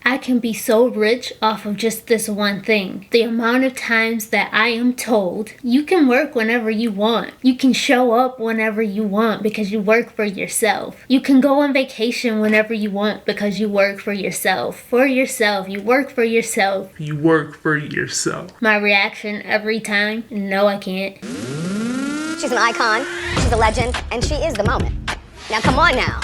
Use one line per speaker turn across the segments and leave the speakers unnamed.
I can be so rich off of just this one thing. The amount of times that I am told, you can work whenever you want. You can show up whenever you want because you work for yourself. You can go on vacation whenever you want because you work for yourself. For yourself. You work for yourself.
You work for yourself.
My reaction every time, no, I can't.
She's an icon, she's a legend, and she is the moment. Now come on now.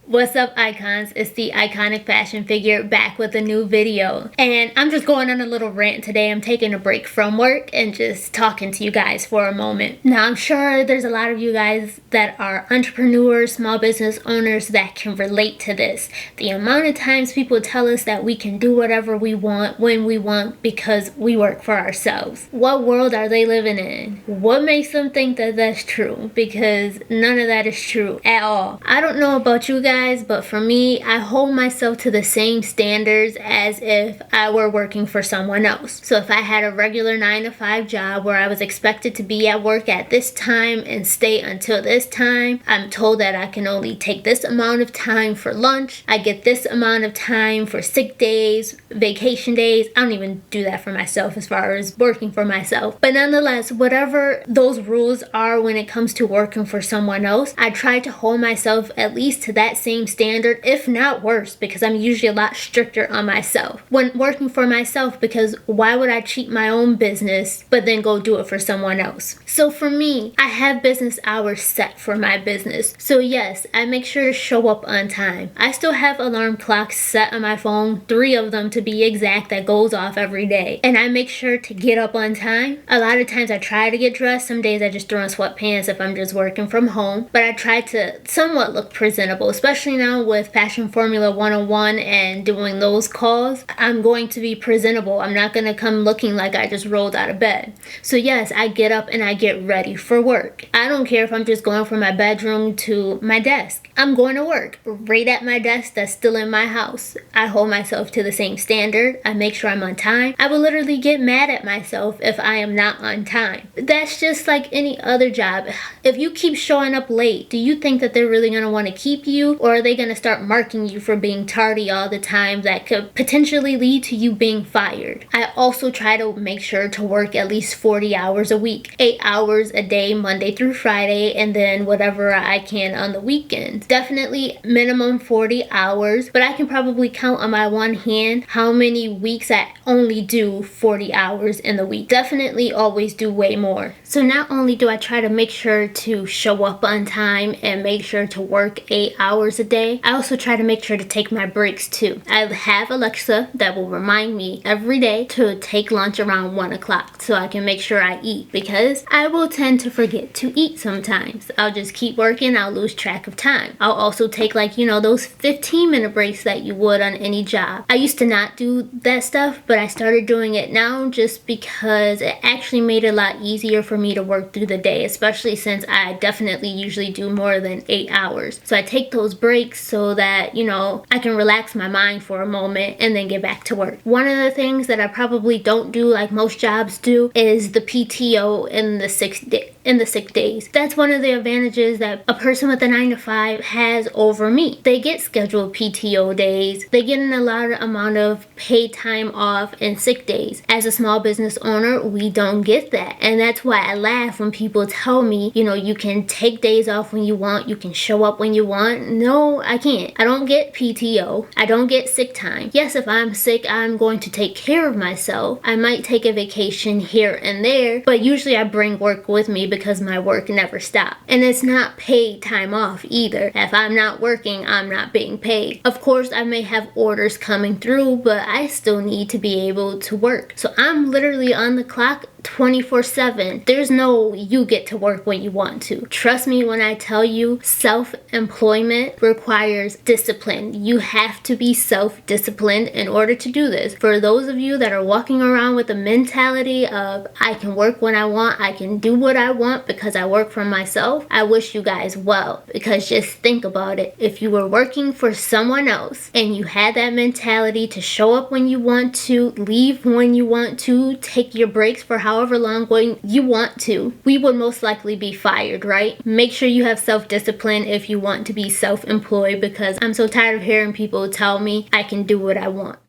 What's up, icons? It's the iconic fashion figure back with a new video. And I'm just going on a little rant today. I'm taking a break from work and just talking to you guys for a moment. Now, I'm sure there's a lot of you guys that are entrepreneurs, small business owners that can relate to this. The amount of times people tell us that we can do whatever we want, when we want, because we work for ourselves. What world are they living in? What makes them think that that's true? Because none of that is true at all. I don't know about you guys, but for me, I hold myself to the same standards as if I were working for someone else. So if I had a regular 9-to-5 job where I was expected to be at work at this time and stay until this time, I'm told that I can only take this amount of time for lunch. I get this amount of time for sick days, vacation days. I don't even do that for myself as far as working for myself. But nonetheless, whatever those rules are when it comes to working for someone else, I try to hold myself at least to that same standard, if not worse, because I'm usually a lot stricter on myself when working for myself, because why would I cheat my own business but then go do it for someone else? So for me, I have business hours set for my business. So yes, I make sure to show up on time. I still have alarm clocks set on my phone, 3 of them to be exact, that goes off every day. And I make sure to get up on time. A lot of times I try to get dressed. Some days I just throw on sweatpants if I'm just working from home. But I try to somewhat look presentable, especially now with Fashion Formula 101 and doing those calls. I'm going to be presentable. I'm not going to come looking like I just rolled out of bed. So yes, I get up and I get ready for work. I don't care if I'm just going from my bedroom to my desk. I'm going to work right at my desk that's still in my house. I hold myself to the same standard. I make sure I'm on time. I will literally get mad at myself if I am not on time. That's just like any other job. If you keep showing up late, do you think that they're really going to want to keep you, or are they going to start marking you for being tardy all the time? That could potentially lead to you being fired. I also try to make sure to work at least 40 hours a week, 8 hours a day, Monday through Friday, and then whatever I can on the weekends. Definitely minimum 40 hours, but I can probably count on my one hand how many weeks I only do 40 hours in the week. Definitely always do way more. So not only do I try to make sure to show up on time and make sure to work 8 hours a day, I also try to make sure to take my breaks too. I have Alexa that will remind me every day to take lunch around 1 o'clock so I can make sure I eat, because I will tend to forget to eat sometimes. I'll just keep working, I'll lose track of time. I'll also take those 15-minute breaks that you would on any job. I used to not do that stuff, but I started doing it now just because it actually made it a lot easier for me to work through the day, especially since I definitely usually do more than 8 hours. So I take those breaks so that, I can relax my mind for a moment and then get back to work. One of the things that I probably don't do like most jobs do is the PTO and the sick days. That's one of the advantages that a person with a 9-to-5 has over me. They get scheduled PTO days. They get an allotted amount of paid time off and sick days. As a small business owner, we don't get that. And that's why I laugh when people tell me, you can take days off when you want, you can show up when you want. No, I can't. I don't get PTO. I don't get sick time. Yes, if I'm sick, I'm going to take care of myself. I might take a vacation here and there, but usually I bring work with me because my work never stops. And it's not paid time off either. If I'm not working, I'm not being paid. Of course, I may have orders coming through, but I still need to be able to work. So I'm literally on the clock 24/7. There's no you get to work when you want to. Trust me when I tell you, self-employment requires discipline. You have to be self-disciplined in order to do this. For those of you that are walking around with the mentality of I can work when I want, I can do what I want because I work for myself, I wish you guys well, because just think about it. If you were working for someone else and you had that mentality to show up when you want to, leave when you want to, take your breaks for how however long when you want to, we would most likely be fired, right? Make sure you have self-discipline if you want to be self-employed, because I'm so tired of hearing people tell me I can do what I want.